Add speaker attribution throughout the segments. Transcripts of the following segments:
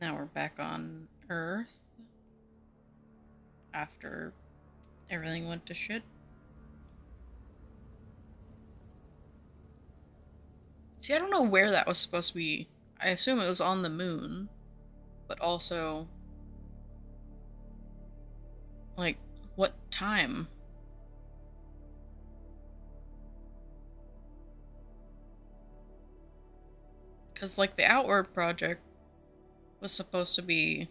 Speaker 1: Now we're back on Earth after everything went to shit. See, I don't know where that was supposed to be. I assume it was on the moon, but also, like, what time? Because, like, the Outward Project was supposed to be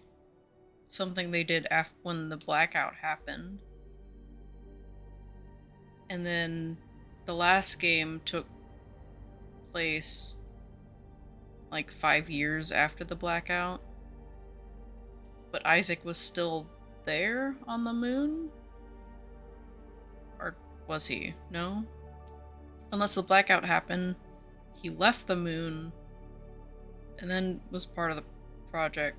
Speaker 1: something they did after when the blackout happened. And then the last game took place like 5 years after the blackout. But Isaac was still there on the moon? Or was he? No? Unless the blackout happened, he left the moon and then was part of the project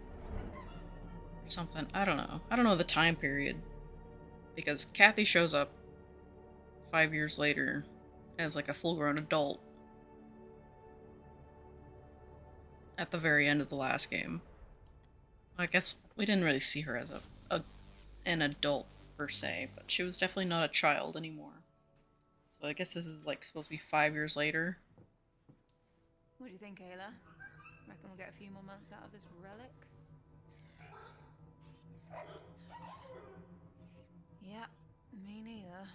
Speaker 1: or something. I don't know. I don't know the time period. Because Kathy shows up 5 years later as like a full grown adult at the very end of the last game. I guess we didn't really see her as an adult per se, but she was definitely not a child anymore. So I guess this is like supposed to be 5 years later.
Speaker 2: What do you think, Ayla? Reckon we'll get a few more months out of this relic? Yeah, me neither.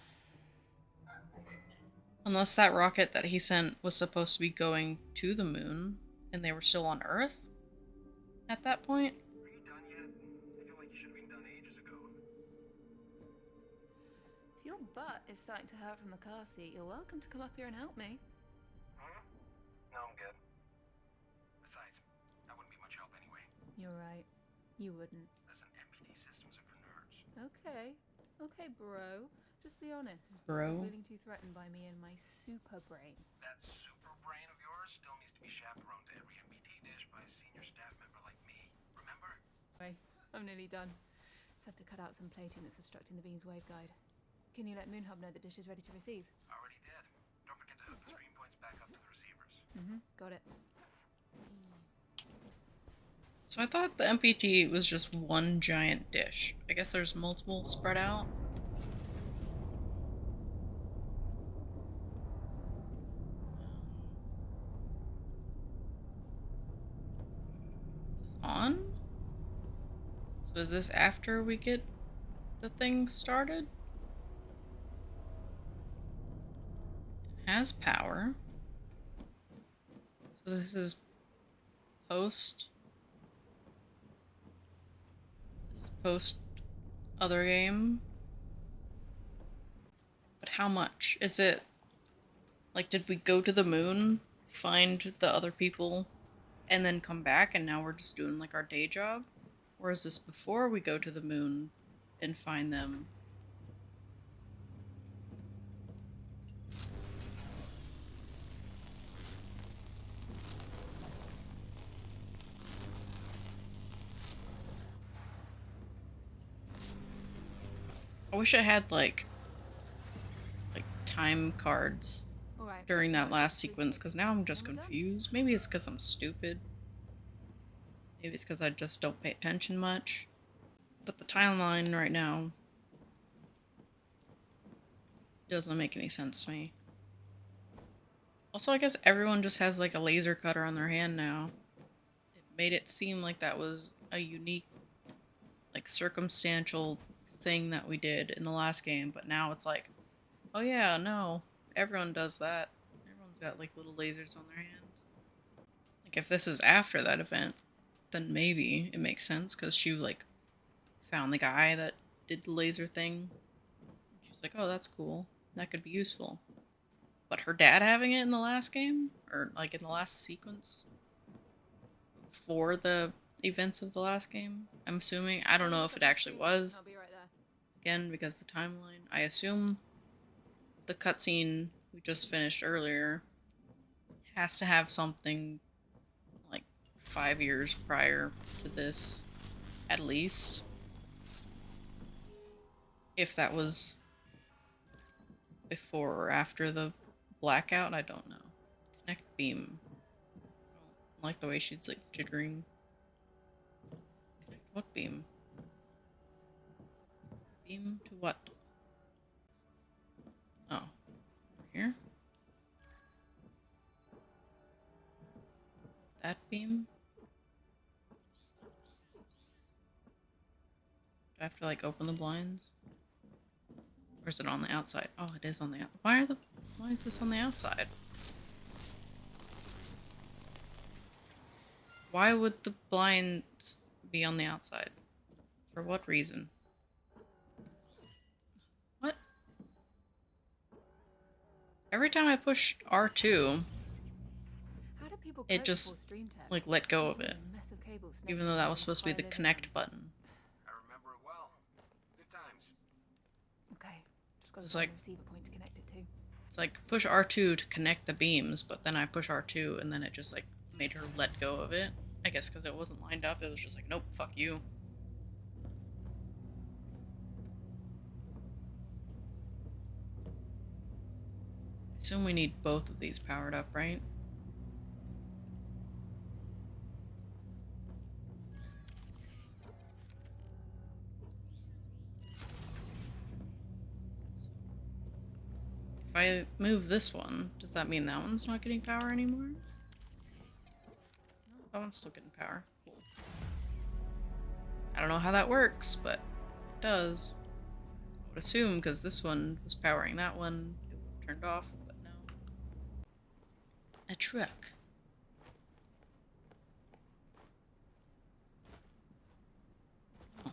Speaker 1: Unless that rocket that he sent was supposed to be going to the moon and they were still on Earth at that point.
Speaker 3: Are you done yet? I feel like you should have been done ages ago.
Speaker 2: If your butt is starting to hurt from the car seat, you're welcome to come up here and help me.
Speaker 3: Huh? No, I'm good. Besides, I wouldn't be much help anyway.
Speaker 2: You're right. You wouldn't.
Speaker 3: Listen, MPT systems are for nerds.
Speaker 2: Okay. Okay, bro. Just be honest.
Speaker 1: Bro.
Speaker 2: You're feeling too threatened by me and my super brain.
Speaker 3: That super brain of yours still needs to be chaperoned to every MPT dish by a senior staff member like me. Remember?
Speaker 2: Right. I'm nearly done. Just have to cut out some plating that's obstructing the beam's waveguide. Can you let Moonhub know the dish is ready to receive?
Speaker 3: Already did. Don't forget to hook the stream points back up to the receivers.
Speaker 2: Got it.
Speaker 1: So I thought the MPT was just one giant dish. I guess there's multiple spread out. Is this on? So is this after we get the thing started? It has power. So this is post. This is post other game. But how much? Is it like, did we go to the moon, find the other people, and then come back and now we're just doing like our day job? Or is this before we go to the moon and find them? I wish I had like time cards
Speaker 2: Alright.
Speaker 1: during that last sequence, because now I'm just confused. Maybe it's because I'm stupid. Maybe it's because I just don't pay attention much. But the timeline right now doesn't make any sense to me. Also, I guess everyone just has like a laser cutter on their hand now. It made it seem like that was a unique, like, circumstantial thing that we did in the last game, but now it's like, oh yeah, no, everyone does that. Everyone's got like little lasers on their hand. Like, if this is after that event, then maybe it makes sense, because she like found the guy that did the laser thing. She's like, oh, that's cool. That could be useful. But her dad having it in the last game, or like in the last sequence for the events of the last game, I'm assuming. I don't know if it actually was.
Speaker 2: I'll be right there.
Speaker 1: Again, because the timeline, I assume the cutscene we just finished earlier has to have something like 5 years prior to this, at least. If that was before or after the blackout, I don't know. Connect beam. I don't like the way she's like jittering. What beam? Beam to what? Oh. Here? That beam? Do I have to like open the blinds? Or is it on the outside? Oh, it is on the outside. Why is this on the outside? Why would the blinds be on the outside? For what reason? What? Every time I push R2,
Speaker 2: How do people
Speaker 1: it
Speaker 2: cope
Speaker 1: just
Speaker 2: before stream tech?
Speaker 1: like let go
Speaker 2: Must
Speaker 1: of
Speaker 2: have
Speaker 1: it.
Speaker 2: been a mess of cables snaking
Speaker 1: Even though that
Speaker 2: around
Speaker 1: was supposed to be the
Speaker 2: entire living
Speaker 1: connect
Speaker 2: rooms.
Speaker 1: button.
Speaker 3: I remember it well. Good times.
Speaker 2: Okay, just got to
Speaker 1: It's
Speaker 2: find
Speaker 1: like
Speaker 2: a receiver point to connect it to.
Speaker 1: it's like push R2 to connect the beams, but then I push R2 and then it just like made her let go of it. I guess because it wasn't lined up, it was just like, nope, fuck you. I assume we need both of these powered up, right? If I move this one, does that mean that one's not getting power anymore? No, that one's still getting power. Cool. I don't know how that works, but it does. I would assume because this one was powering that one, it would have turned off, but no. A truck. Oh,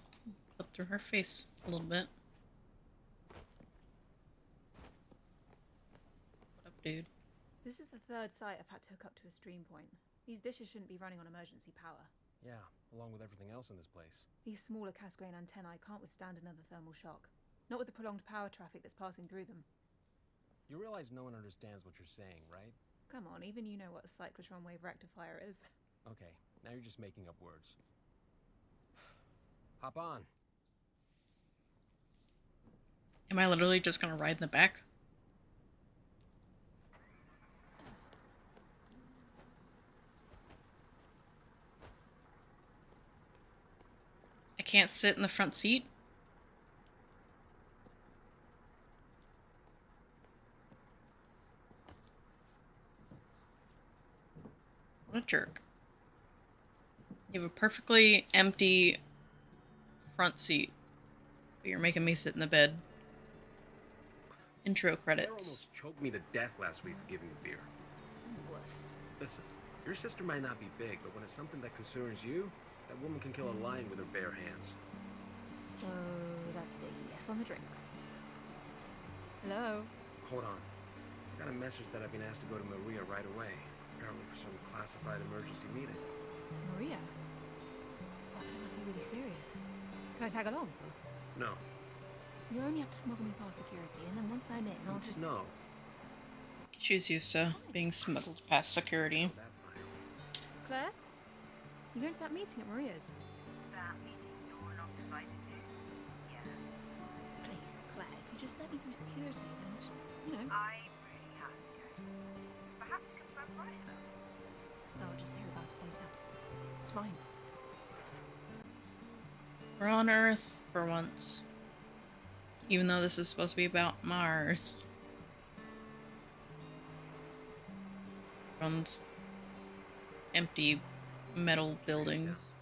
Speaker 1: clip through her face a little bit. What up, dude?
Speaker 2: This is the third site I've had to hook up to a stream point. These dishes shouldn't be running on emergency power.
Speaker 4: Yeah, along with everything else in this place.
Speaker 2: These smaller cast-grain antennae can't withstand another thermal shock. Not with the prolonged power traffic that's passing through them.
Speaker 4: You realize no one understands what you're saying, right?
Speaker 2: Come on, even you know what a cyclotron wave rectifier is.
Speaker 4: Okay, now you're just making up words. Hop on.
Speaker 1: Am I literally just gonna ride in the back? I can't sit in the front seat? What a jerk. You have a perfectly empty front seat, but you're making me sit in the bed. Intro
Speaker 3: Claire
Speaker 1: credits.
Speaker 3: almost choked me to death last week for giving me beer.
Speaker 2: Wuss.
Speaker 3: Listen, your sister might not be big, but when it's something that concerns you, that woman can kill a lion with her bare hands.
Speaker 2: So that's a yes on the drinks. Hello?
Speaker 3: Hold on. Got a message that I've been asked to go to Maria right away. Apparently for some classified emergency meeting.
Speaker 2: Maria? Oh, that must be really serious. Can I tag along?
Speaker 3: No.
Speaker 2: You only have to smuggle me past security, and then once I'm in, I'll just...
Speaker 3: No.
Speaker 1: She's used to being smuggled past security.
Speaker 3: That fine.
Speaker 2: Claire? You going to that meeting at Maria's?
Speaker 5: That meeting you're not invited to? Yeah.
Speaker 2: Please, Claire, if you just let me through security, then just, you know...
Speaker 5: I really have to go. Perhaps you can stop by about it.
Speaker 2: I'll just hear about it later. It's fine.
Speaker 1: We're on Earth for once. Even though this is supposed to be about Mars. Runs empty metal buildings.
Speaker 3: It's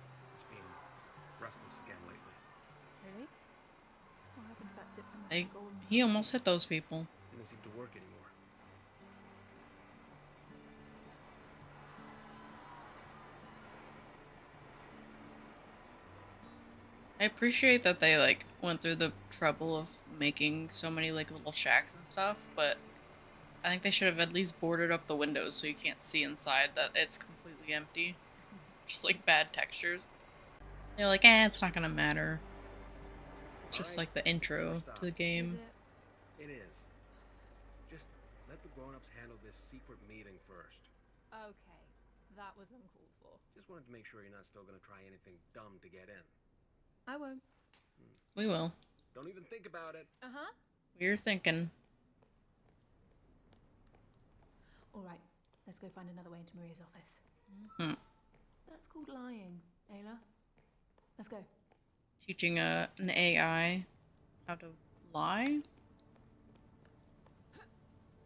Speaker 3: been restless again lately.
Speaker 2: Really? What happened to that
Speaker 1: They,
Speaker 2: diplomatic golden...
Speaker 1: he almost hit those people.
Speaker 3: Didn't seem to work anymore.
Speaker 1: I appreciate that they like went through the trouble of making so many like little shacks and stuff, but I think they should have at least boarded up the windows so you can't see inside, that it's completely empty. Just like bad textures. They're like, it's not gonna matter. It's just like the intro to the
Speaker 2: Is
Speaker 1: game.
Speaker 2: it?
Speaker 3: It is. Just let the grown-ups handle this secret meeting first.
Speaker 2: Okay, that was uncalled for.
Speaker 3: Just wanted to make sure you're not still gonna try anything dumb to get in.
Speaker 2: I won't.
Speaker 1: We will.
Speaker 3: Don't even think about it.
Speaker 2: Uh-huh.
Speaker 1: We're thinking.
Speaker 2: All right, let's go find another way into Maria's office.
Speaker 1: Hmm.
Speaker 2: That's called lying, Ayla. Let's go.
Speaker 1: Teaching an AI how to lie?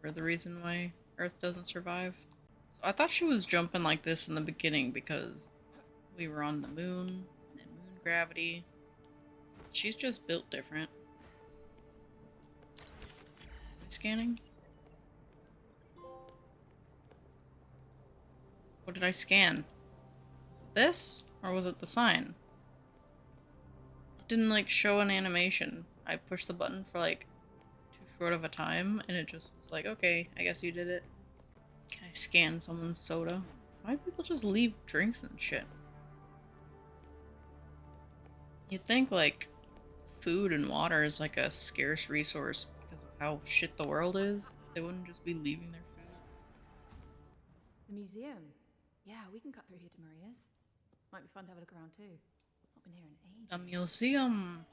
Speaker 1: Or the reason why Earth doesn't survive? So I thought she was jumping like this in the beginning because we were on the moon and moon gravity. She's just built different. Am I scanning? What did I scan? Was it this? Or was it the sign? It didn't like show an animation. I pushed the button for like too short of a time and it just was like, okay, I guess you did it. Can I scan someone's soda? Why do people just leave drinks and shit? You'd think like food and water is like a scarce resource because of how shit the world is. They wouldn't just be leaving their food.
Speaker 2: The museum. Yeah, we can cut through here to Maria's. Might be fun to have a look around too. Not been here in ages.
Speaker 1: The museum.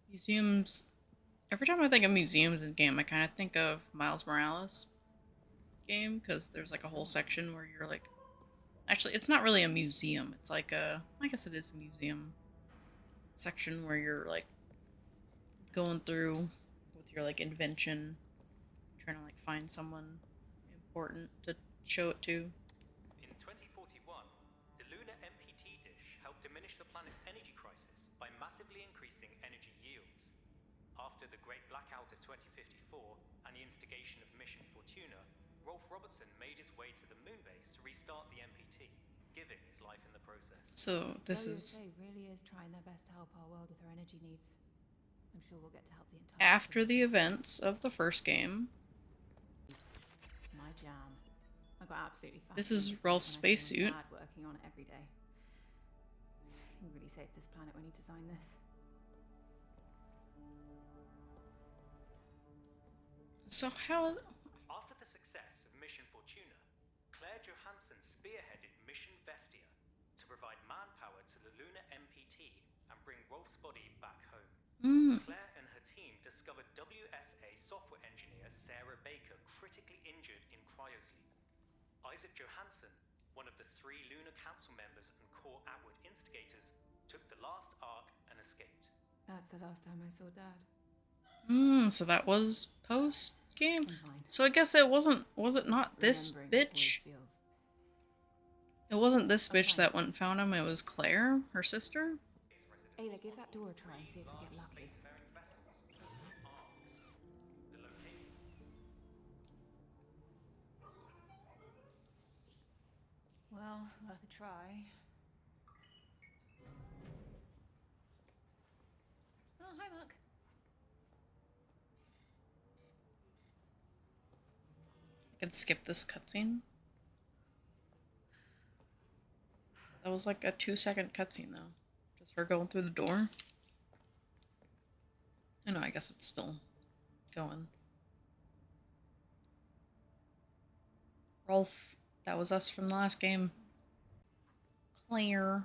Speaker 1: Museums. Every time I think of museums in game, I kind of think of Miles Morales game because there's like a whole section where you're like, actually, it's not really a museum. It's like a, I guess it is a museum section where you're like going through with your like invention, trying to like find someone important to show it to.
Speaker 6: In 2041, the lunar MPT dish helped diminish the planet's energy crisis by massively increasing energy yields. After the Great Blackout of 2054 and the instigation of Mission Fortuna, Rolf Robertson made his way to the moon base to restart the MPT, giving his life in the process.
Speaker 1: So this
Speaker 2: WSA
Speaker 1: is
Speaker 2: really is trying their best to help our world with our energy needs. I'm sure we'll get to help the entire
Speaker 1: after the
Speaker 2: population.
Speaker 1: events of the first game.
Speaker 2: My jam. I got absolutely
Speaker 1: This is
Speaker 2: fascinated
Speaker 1: Rolf's
Speaker 2: when I saw my
Speaker 1: spacesuit.
Speaker 2: dad working on it every day. He really saved this planet when he designed this.
Speaker 1: So how?
Speaker 6: After the success of Mission Fortuna, Claire Johansson spearheaded Mission Vestia to provide manpower to the lunar MPT and bring Rolf's body back home. Claire and her team discovered WSA software engineer Sarah Baker critically injured in cryosleep. Isaac Johansson, one of the 3 Lunar Council members and core Atwood instigators, took the last arc and escaped.
Speaker 2: That's the last time I saw Dad.
Speaker 1: So that was post game.
Speaker 2: I'm fine.
Speaker 1: So I guess it wasn't. Was it not this
Speaker 2: Remembering what
Speaker 1: bitch?
Speaker 2: it feels.
Speaker 1: It wasn't this
Speaker 2: I'm
Speaker 1: bitch
Speaker 2: fine.
Speaker 1: that went and found him. It was Claire, her sister.
Speaker 2: Ayla, give that door a try and see if we get lucky. Well, worth a try. Oh, hi, Mark.
Speaker 1: I could skip this cutscene. That was like a 2-second cutscene though. Just her going through the door. I know, I guess it's still going. Rolf, that was us from the last game. Claire.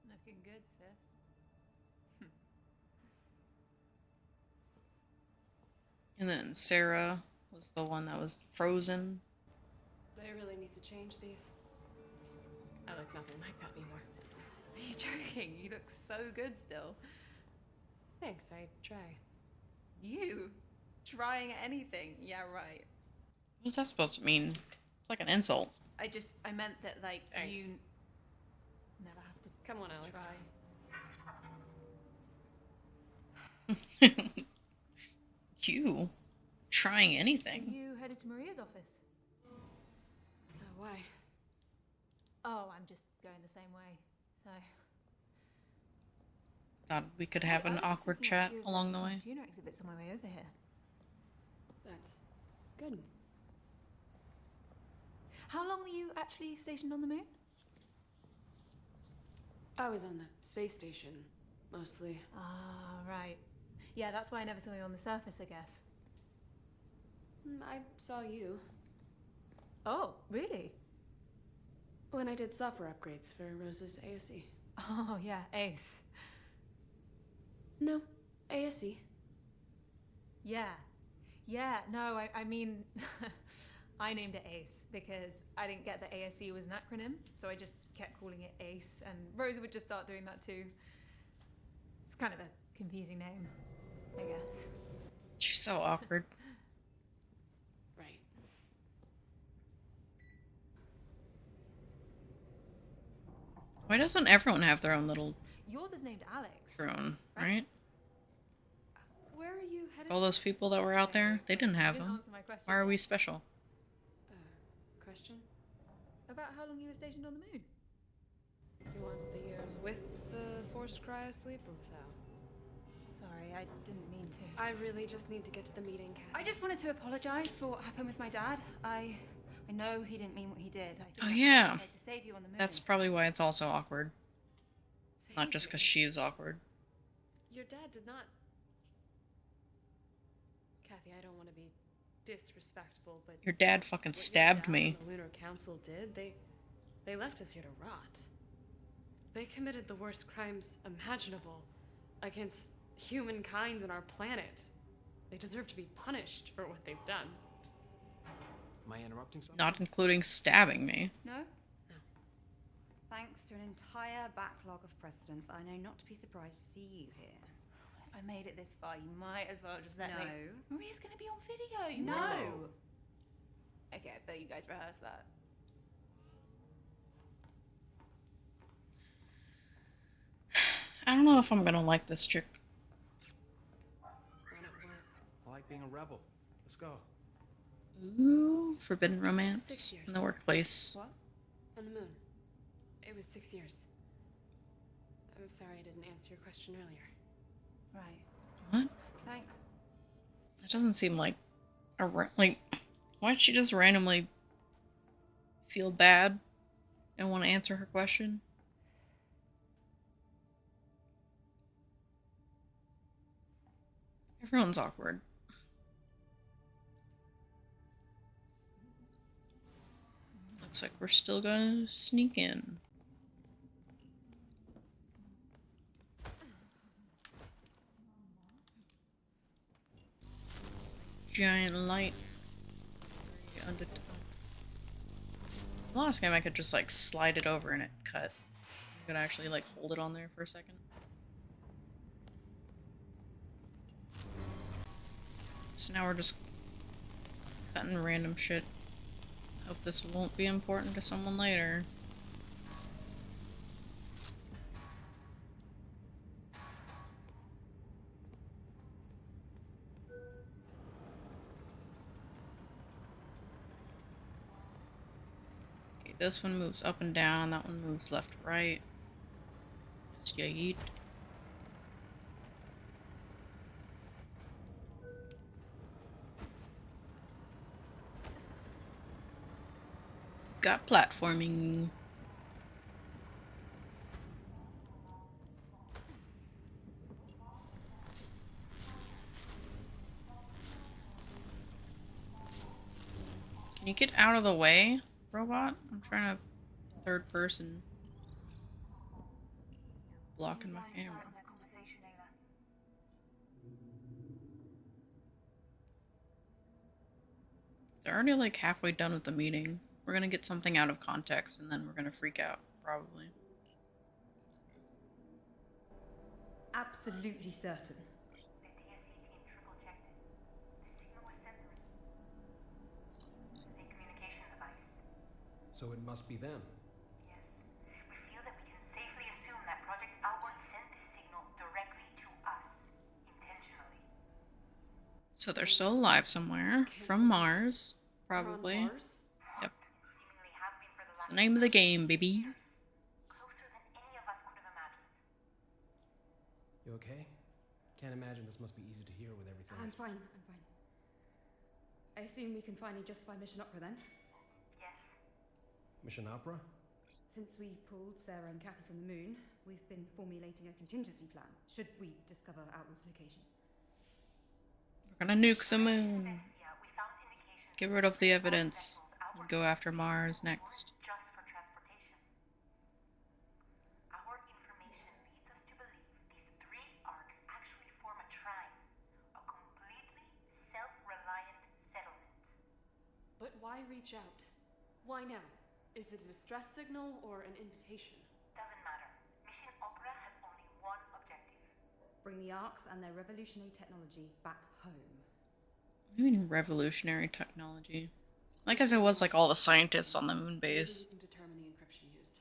Speaker 2: Looking good, sis.
Speaker 1: And then Sarah was the one that was frozen.
Speaker 7: They really need to change these. I look nothing like that anymore.
Speaker 2: Are you joking? You look so good still.
Speaker 7: Thanks, I try.
Speaker 2: You? Trying anything? Yeah, right.
Speaker 1: What's that supposed to mean? It's like an insult.
Speaker 2: I meant that, like,
Speaker 7: Thanks.
Speaker 2: you never have to
Speaker 7: Come on, Alex.
Speaker 2: try.
Speaker 1: You trying anything.
Speaker 2: You headed to Maria's office?
Speaker 7: Why?
Speaker 2: Oh, I'm just going the same way, so...
Speaker 1: Thought we could have an awkward chat along the way.
Speaker 2: Tuner exhibits on my way over here.
Speaker 7: That's good.
Speaker 2: How long were you actually stationed on the moon?
Speaker 7: I was on the space station, mostly.
Speaker 2: Ah, right. Yeah, that's why I never saw you on the surface, I guess.
Speaker 7: I saw you
Speaker 2: Oh, really?
Speaker 7: when I did software upgrades for Rose's ASE.
Speaker 2: Oh, yeah, Ace.
Speaker 7: No, ASE.
Speaker 2: Yeah. Yeah, no, I mean... I named it ACE because I didn't get that ASE was an acronym, so I just kept calling it ACE, and Rosa would just start doing that too. It's kind of a confusing name, I guess.
Speaker 1: She's so awkward.
Speaker 7: Right.
Speaker 1: Why doesn't everyone have their own little
Speaker 2: Yours is named Alex.
Speaker 1: drone, right?
Speaker 7: Where are you headed?
Speaker 1: All those people that were out there, they didn't have
Speaker 2: You didn't
Speaker 1: them.
Speaker 2: answer my question.
Speaker 1: Why are we
Speaker 2: yet.
Speaker 1: special?
Speaker 7: Question?
Speaker 2: About how long you were stationed on the moon?
Speaker 7: You want the years with the forced cryosleep or without?
Speaker 2: Sorry, I didn't mean to.
Speaker 7: I really just need to get to the meeting, Kathy.
Speaker 2: I just wanted to apologize for what happened with my dad. I know he didn't mean what he did. I think
Speaker 1: Oh,
Speaker 2: I
Speaker 1: yeah.
Speaker 2: tried to save you on the moon.
Speaker 1: That's probably why it's also awkward.
Speaker 7: Save
Speaker 1: Not just because
Speaker 7: you.
Speaker 1: she's awkward.
Speaker 7: Your dad did not. Kathy, I don't want to be disrespectful, but
Speaker 1: Your dad fucking
Speaker 7: what your
Speaker 1: stabbed
Speaker 7: dad
Speaker 1: me.
Speaker 7: and the Lunar Council did, they left us here to rot. They committed the worst crimes imaginable against humankind and our planet. They deserve to be punished for what they've done.
Speaker 4: Am I interrupting something?
Speaker 1: Not including stabbing me.
Speaker 8: No?
Speaker 7: No.
Speaker 8: Thanks to an entire backlog of precedents, I know not to be surprised to see you here.
Speaker 2: If I made it this far, you might as well just let me.
Speaker 8: No.
Speaker 2: Maria's gonna be on video. You
Speaker 8: No.
Speaker 2: know. Okay, I bet you guys rehearsed that.
Speaker 1: I don't know if I'm gonna like this chick.
Speaker 7: Run it work.
Speaker 4: I like being a rebel. Let's go.
Speaker 1: Ooh, forbidden romance
Speaker 7: 6 years.
Speaker 1: in the workplace.
Speaker 8: What?
Speaker 7: On the moon. It was 6 years. I'm sorry I didn't answer your question earlier.
Speaker 8: Right.
Speaker 1: What?
Speaker 8: Thanks.
Speaker 1: That doesn't seem like why'd she just randomly feel bad and want to answer her question? Everyone's awkward. Looks like we're still gonna sneak in. Giant light. Under the last game I could just like slide it over and it cut. I could actually like hold it on there for a second. So now we're just cutting random shit. Hope this won't be important to someone later. Okay, this one moves up and down, that one moves left, right. Just yeet. Got platforming. Can you get out of the way, robot? I'm trying to third person. Blocking my camera. They're already like halfway done with the meeting. We're gonna get something out of context and then we're gonna freak out, probably.
Speaker 8: Absolutely certain.
Speaker 5: The DSE team triple-checked it. The signal was censored. The communication device.
Speaker 4: So it must be them.
Speaker 5: Yes. We feel that we can safely assume that Project Outward sent this signal directly to us, intentionally.
Speaker 1: So they're still alive somewhere. From Mars,
Speaker 7: We're on
Speaker 1: probably.
Speaker 7: Mars?
Speaker 1: Yep.
Speaker 5: Seemingly have been for the
Speaker 1: It's
Speaker 5: last
Speaker 1: the name of the game, baby.
Speaker 5: years. Closer than any of us could have imagined.
Speaker 4: You okay? Can't imagine this must be easy to hear with everything.
Speaker 9: I'm fine. I assume we can finally justify Mission Opera then?
Speaker 5: Yes.
Speaker 4: Mission Opera?
Speaker 8: Since we pulled Sarah and Kathy from the moon, we've been formulating a contingency plan, should we discover Outward's location.
Speaker 1: We're gonna nuke the moon.
Speaker 5: Yeah, we found indications
Speaker 1: Get rid of the
Speaker 5: that
Speaker 1: evidence.
Speaker 5: vessels
Speaker 1: And
Speaker 5: outward
Speaker 1: go after Mars next.
Speaker 5: weren't just for transportation. Our information leads us to believe these three arcs actually form a trine, a completely self-reliant settlement.
Speaker 7: But why reach out? Why now? Is it a distress signal or an invitation?
Speaker 5: Doesn't matter. Mission Opera has only one objective.
Speaker 8: Bring the Arks and their revolutionary technology back home.
Speaker 1: What do you mean revolutionary technology? I guess it was like all the scientists on the moon base.
Speaker 7: Maybe we can determine the encryption used.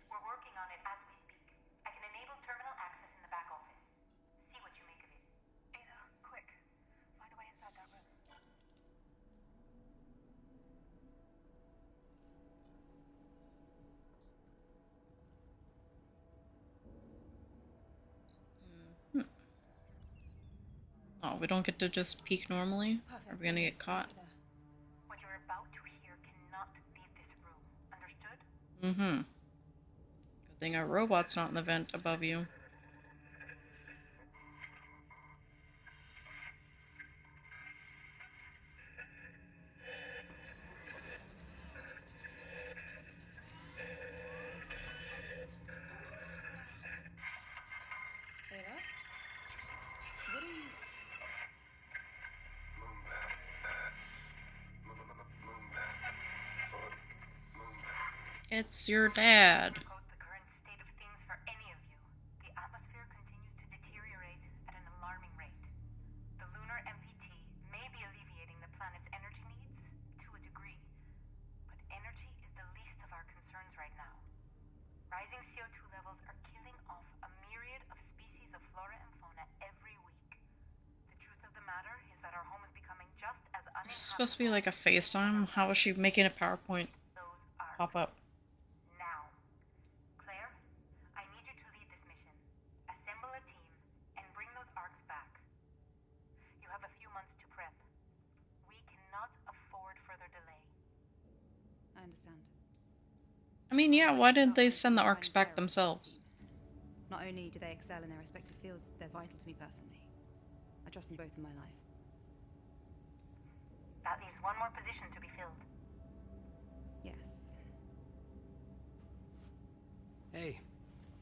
Speaker 5: We're working on it as we speak. I can enable terminal access in the back office. See what you make of it. Ada, quick. Find a way inside that room.
Speaker 1: Oh, we don't get to just peek normally? Are we gonna get caught?
Speaker 5: What you're about to hear cannot leave this room. Understood?
Speaker 1: Mm-hmm. Good thing our robot's not in the vent above you.
Speaker 7: Ada? What are you...
Speaker 1: It's your dad.
Speaker 5: Quote the current state of things for any of you. The atmosphere continues to deteriorate at an alarming rate. The lunar MPT may be alleviating the planet's energy needs to a degree, but energy is the least of our concerns right now. Rising CO2 levels are killing off a myriad of species of flora and fauna every week. The truth of the matter is that our home is becoming just as
Speaker 1: This is supposed to be
Speaker 5: uninhabitable
Speaker 1: like a FaceTime. How is she making a PowerPoint
Speaker 5: as those are.
Speaker 1: pop up?
Speaker 5: Now, Claire, I need you to lead this mission. Assemble a team and bring those arcs back. You have a few months to prep. We cannot afford further delay.
Speaker 8: I understand.
Speaker 1: I mean, yeah, why didn't they send the arcs back themselves?
Speaker 8: Not only do they excel in their respective fields, they're vital to me personally. I trust them both in my life.
Speaker 5: That leaves one more position to be filled.
Speaker 8: Yes.
Speaker 4: Hey.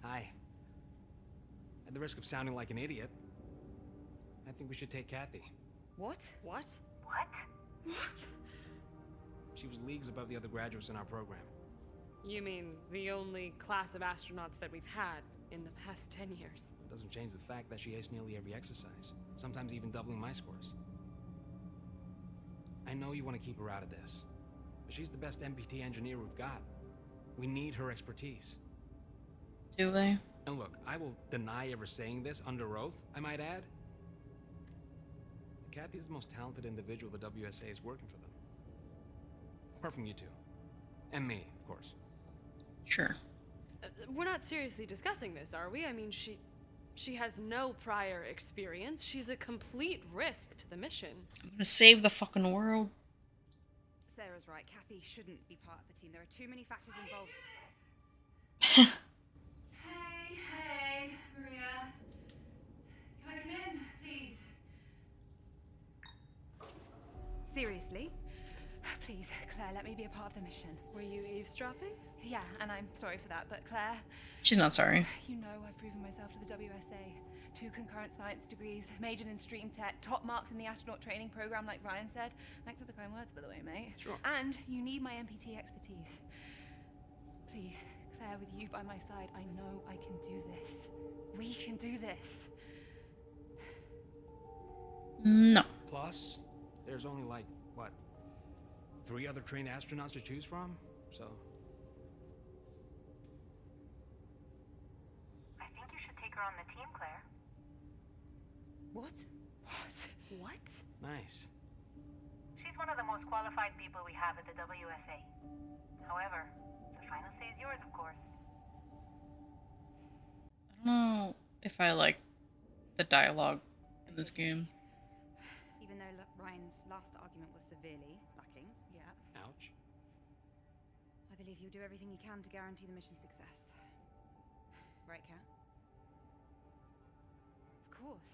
Speaker 4: Hi. At the risk of sounding like an idiot, I think we should take Kathy.
Speaker 8: What?
Speaker 7: What?
Speaker 5: What?
Speaker 8: What?
Speaker 4: She was leagues above the other graduates in our program.
Speaker 7: You mean the only class of astronauts that we've had in the past 10 years?
Speaker 4: It doesn't change the fact that she aced nearly every exercise, sometimes even doubling my scores. I know you want to keep her out of this, but she's the best MPT engineer we've got. We need her expertise.
Speaker 1: Do they?
Speaker 4: And look, I will deny ever saying this under oath, I might add. Kathy is the most talented individual the WSA is working for them. Apart from you two. And me, of course.
Speaker 1: Sure.
Speaker 7: We're not seriously discussing this, are we? I mean, she has no prior experience. She's a complete risk to the mission.
Speaker 1: I'm gonna save the fucking world.
Speaker 8: Sarah's right. Kathy shouldn't be part of the team. There are too many factors involved.
Speaker 2: Hey, Maria. Can I come in, please?
Speaker 8: Seriously?
Speaker 2: Please, Claire, let me be a part of the mission.
Speaker 7: Were you eavesdropping?
Speaker 2: Yeah, and I'm sorry for that, but Claire,
Speaker 1: She's not sorry.
Speaker 2: you know I've proven myself to the WSA. 2 concurrent science degrees, majored in stream tech, top marks in the astronaut training program like Ryan said. Thanks for the kind words, by the way, mate.
Speaker 4: Sure.
Speaker 2: And you need my MPT expertise. Please, Claire, with you by my side, I know I can do this. We can do this.
Speaker 1: No.
Speaker 4: Plus, there's only like, what, 3 other trained astronauts to choose from? So,
Speaker 5: I think you should take her on the team, Claire.
Speaker 8: What?
Speaker 7: What?
Speaker 4: nice.
Speaker 5: She's one of the most qualified people we have at the WSA. However, the final say is yours, of course.
Speaker 1: I don't know if I like the dialogue in this game.
Speaker 8: Even though Ryan's last argument was severely lacking,
Speaker 2: Yeah.
Speaker 4: Ouch.
Speaker 8: I believe he'll do everything he can to guarantee the mission's success. Right, Kat?
Speaker 2: Of course.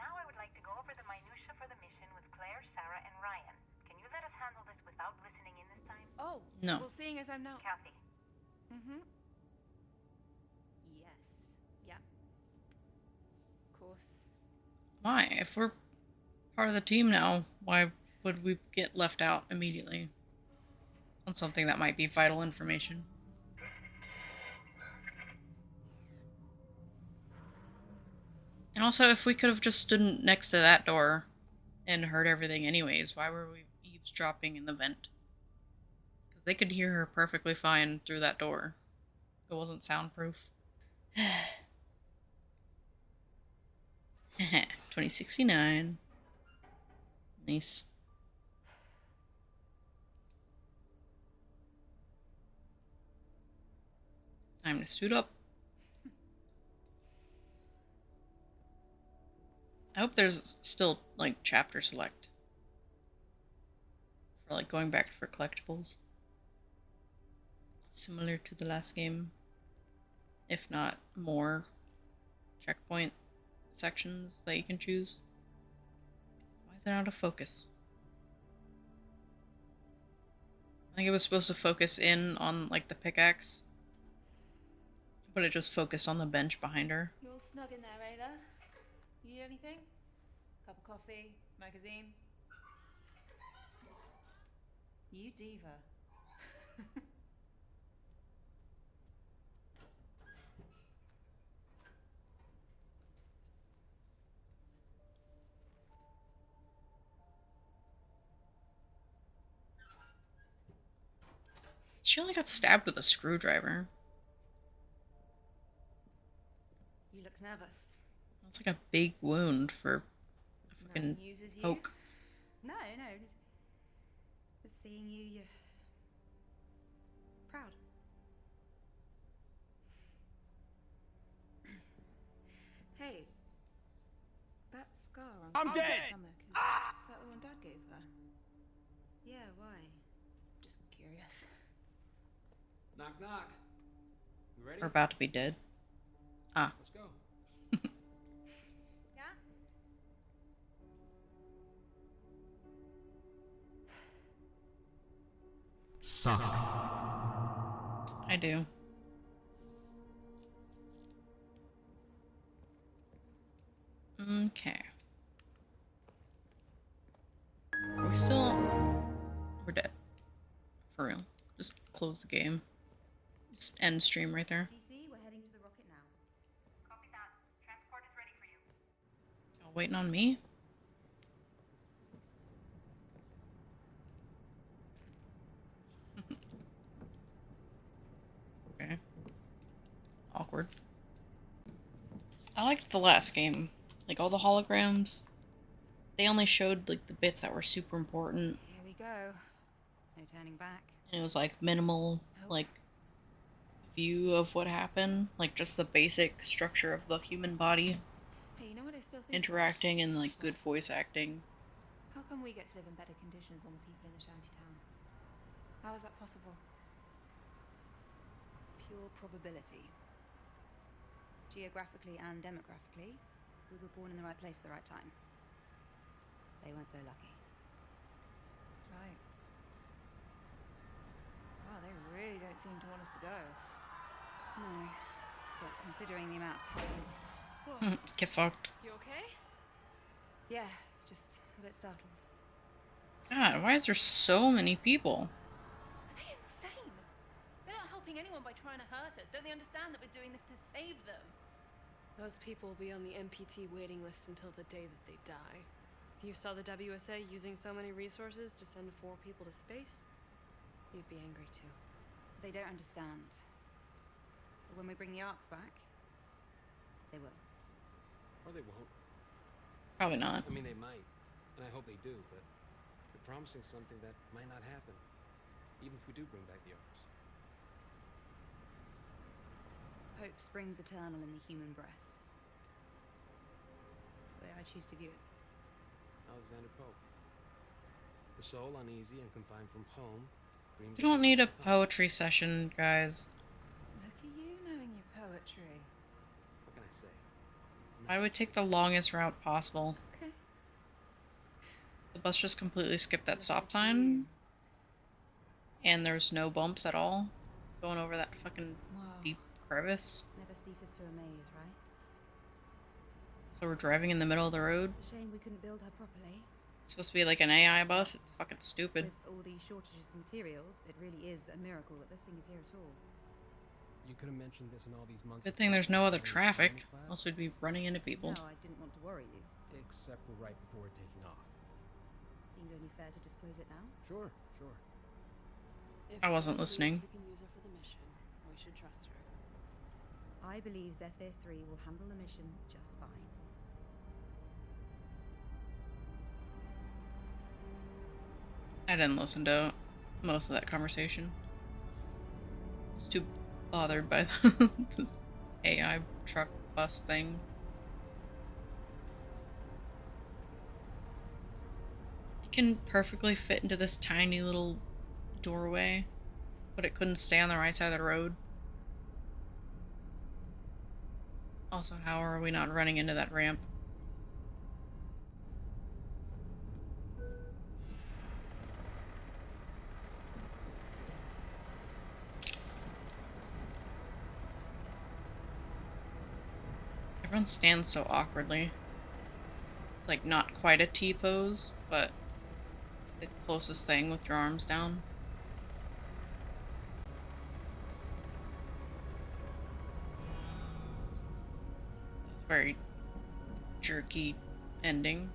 Speaker 5: Now I would like to go over the minutia for the mission with Claire, Sarah, and Ryan. Can you let us handle this without listening in this time?
Speaker 2: Oh,
Speaker 1: No.
Speaker 2: well, seeing as I'm now...
Speaker 5: Kathy.
Speaker 2: Mm-hmm. Yes. Yeah. Of course.
Speaker 1: Why? If we're part of the team now, why would we get left out immediately on something that might be vital information? And also, if we could have just stood next to that door and heard everything anyways, why were we eavesdropping in the vent? Because they could hear her perfectly fine through that door. It wasn't soundproof. 2069. Nice. Time to suit up. I hope there's still, like, chapter select. For, like, going back for collectibles. Similar to the last game. If not more checkpoint sections that you can choose. Why is it out of focus? I think it was supposed to focus in on, like, the pickaxe. But it just focused on the bench behind her.
Speaker 2: You all snug in there, Ayla? You need anything? Cup of coffee? Magazine? You diva.
Speaker 1: She only got stabbed with a screwdriver.
Speaker 8: You look nervous.
Speaker 1: That's like a big wound for a fucking
Speaker 2: Uses you?
Speaker 1: poke.
Speaker 8: No. Just seeing you, you're proud.
Speaker 2: Hey, that scar on
Speaker 4: I'm
Speaker 2: Sarah's
Speaker 4: dead!
Speaker 2: stomach, is that the one Dad gave her?
Speaker 8: Yeah, why?
Speaker 2: Just curious.
Speaker 4: Knock, knock. You ready?
Speaker 1: We're about to be dead. Ah.
Speaker 4: Let's go.
Speaker 8: Yeah?
Speaker 10: Suck.
Speaker 1: I do. Okay. Are we still... We're dead. For real. Just close the game. Just end stream right there.
Speaker 8: GC, we're heading to the rocket now.
Speaker 5: Copy that. Transport is ready for you.
Speaker 1: Y'all waiting on me? Okay. Awkward. I liked the last game. Like, all the holograms, they only showed, like, the bits that were super important.
Speaker 2: Here we go.
Speaker 8: No turning back.
Speaker 1: And it was, like, minimal, like, view of what happened. Like, just the basic structure of the human body.
Speaker 2: Hey, you know what I still think?
Speaker 1: Interacting and, like, good voice acting.
Speaker 2: How come we get to live in better conditions than the people in the shanty town? How is that possible?
Speaker 8: Pure probability. Geographically and demographically, we were born in the right place at the right time. They weren't so lucky.
Speaker 2: Right. Wow, they really don't seem to want us to go.
Speaker 8: No, but considering the amount of time...
Speaker 2: Whoa.
Speaker 1: Get fucked.
Speaker 2: You okay?
Speaker 8: Yeah, just a bit startled.
Speaker 1: God, why is there so many people?
Speaker 2: Are they insane? They're not helping anyone by trying to hurt us. Don't they understand that we're doing this to save them?
Speaker 7: Those people will be on the MPT waiting list until the day that they die. If you saw the WSA using so many resources to send 4 people to space, you'd be angry too.
Speaker 8: They don't understand. But when we bring the arcs back, they will.
Speaker 4: Or they won't.
Speaker 1: Probably not.
Speaker 4: I mean, they might. And I hope they do, but they're promising something that might not happen. Even if we do bring back the arcs.
Speaker 8: Hope springs eternal in the human breast. That's the way I choose to view it.
Speaker 4: Alexander Pope. The soul uneasy and confined from home. Dreams
Speaker 1: You don't need a poetry session, guys.
Speaker 2: Look at you knowing your poetry.
Speaker 4: What can I say?
Speaker 1: Why do we take the longest route possible?
Speaker 2: Okay.
Speaker 1: The bus just completely skipped that stop sign. And there's no bumps at all. Going over that fucking deep crevice.
Speaker 8: Never ceases to amaze, right?
Speaker 1: So we're driving in the middle of the road.
Speaker 8: It's a shame we couldn't build her properly.
Speaker 1: It's supposed to be like an AI bus. It's fucking stupid.
Speaker 8: With all these shortages of materials, it really is a miracle that this thing is here at all.
Speaker 4: You could have mentioned this in all these months.
Speaker 1: Good thing there's no other traffic, else we'd be running into people.
Speaker 8: No, I didn't want to worry you.
Speaker 4: Except for right before taking off.
Speaker 8: Seemed only fair to disclose it now.
Speaker 4: Sure, sure.
Speaker 1: I wasn't listening.
Speaker 7: We can use her for the mission. We should trust her.
Speaker 8: I believe Zephyr 3 will handle the mission just fine.
Speaker 1: I didn't listen to most of that conversation. It's too bothered by this AI truck bus thing. It can perfectly fit into this tiny little doorway, but it couldn't stay on the right side of the road. Also, how are we not running into that ramp? Everyone stands so awkwardly. It's like not quite a T-pose, but the closest thing with your arms down. It's very jerky ending.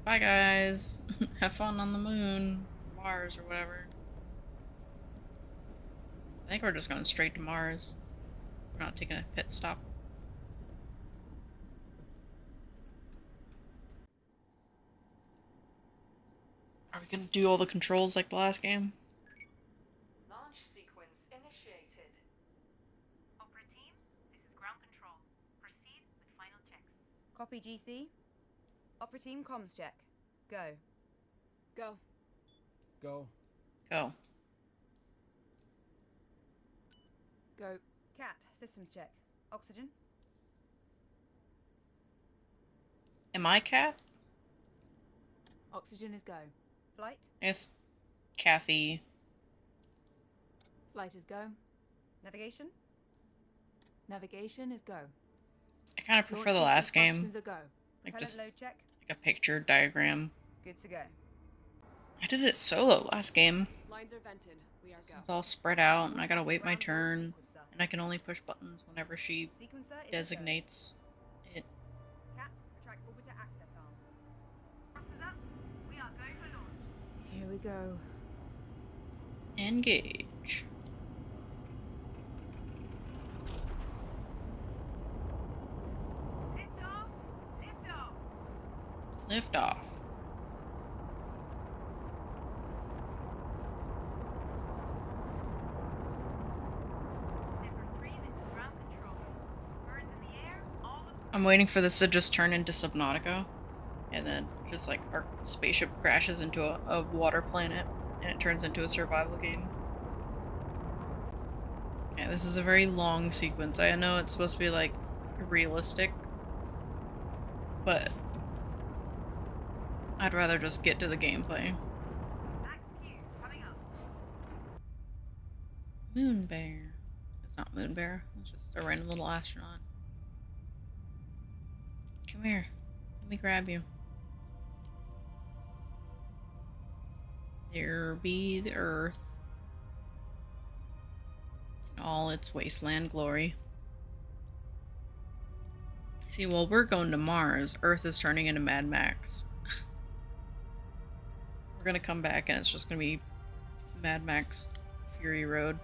Speaker 1: Bye guys! Have fun on the moon, Mars, or whatever. I think we're just going straight to Mars. We're not taking a pit stop. Are we gonna do all the controls like the last game?
Speaker 5: Launch sequence initiated. Opera team, this is ground control. Proceed with final checks.
Speaker 8: Copy, GC. Opera team comms check. Go.
Speaker 7: Go.
Speaker 4: Go.
Speaker 1: Go.
Speaker 2: Go.
Speaker 8: Cat, systems check. Oxygen.
Speaker 1: Am I Cat?
Speaker 2: Oxygen is go.
Speaker 8: Flight.
Speaker 1: I guess Kathy.
Speaker 2: Flight is go.
Speaker 8: Navigation.
Speaker 2: Navigation is go.
Speaker 1: I kind of prefer
Speaker 2: Launch
Speaker 1: the last
Speaker 2: sequence
Speaker 1: game.
Speaker 2: functions are go.
Speaker 1: Like
Speaker 8: Propellant
Speaker 1: just
Speaker 8: load check.
Speaker 1: like a picture diagram.
Speaker 8: Good to go.
Speaker 1: I did it solo last game.
Speaker 7: Lines are vented. We are go.
Speaker 1: It's all spread out, and I gotta wait my turn, and I can only push buttons whenever she
Speaker 8: Sequencer is
Speaker 1: designates it.
Speaker 8: Cat, retract orbiter access arm.
Speaker 5: Forces up. We are going for launch.
Speaker 2: Here we go.
Speaker 1: Engage.
Speaker 5: Lift off. Lift off.
Speaker 1: Lift off.
Speaker 5: Zephyr 3, this is ground control. Birds in the air, all of
Speaker 1: I'm waiting for this to just turn into Subnautica, and then just like our spaceship crashes into a water planet, and it turns into a survival game. Yeah, this is a very long sequence. I know it's supposed to be like realistic, but I'd rather just get to the gameplay.
Speaker 5: Max Q coming up.
Speaker 1: Moon Bear. It's not Moon Bear. It's just a random little astronaut. Come here. Let me grab you. There be the Earth in all its wasteland glory. See, while we're going to Mars, Earth is turning into Mad Max. We're gonna come back and it's just gonna be Mad Max Fury Road.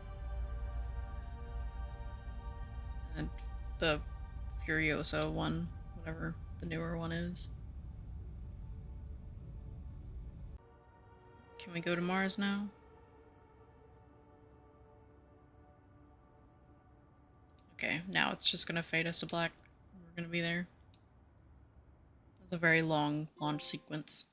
Speaker 1: And the Furiosa one, whatever the newer one is. Can we go to Mars now? Okay, now it's just gonna fade us to black. We're gonna be there. It was a very long launch sequence.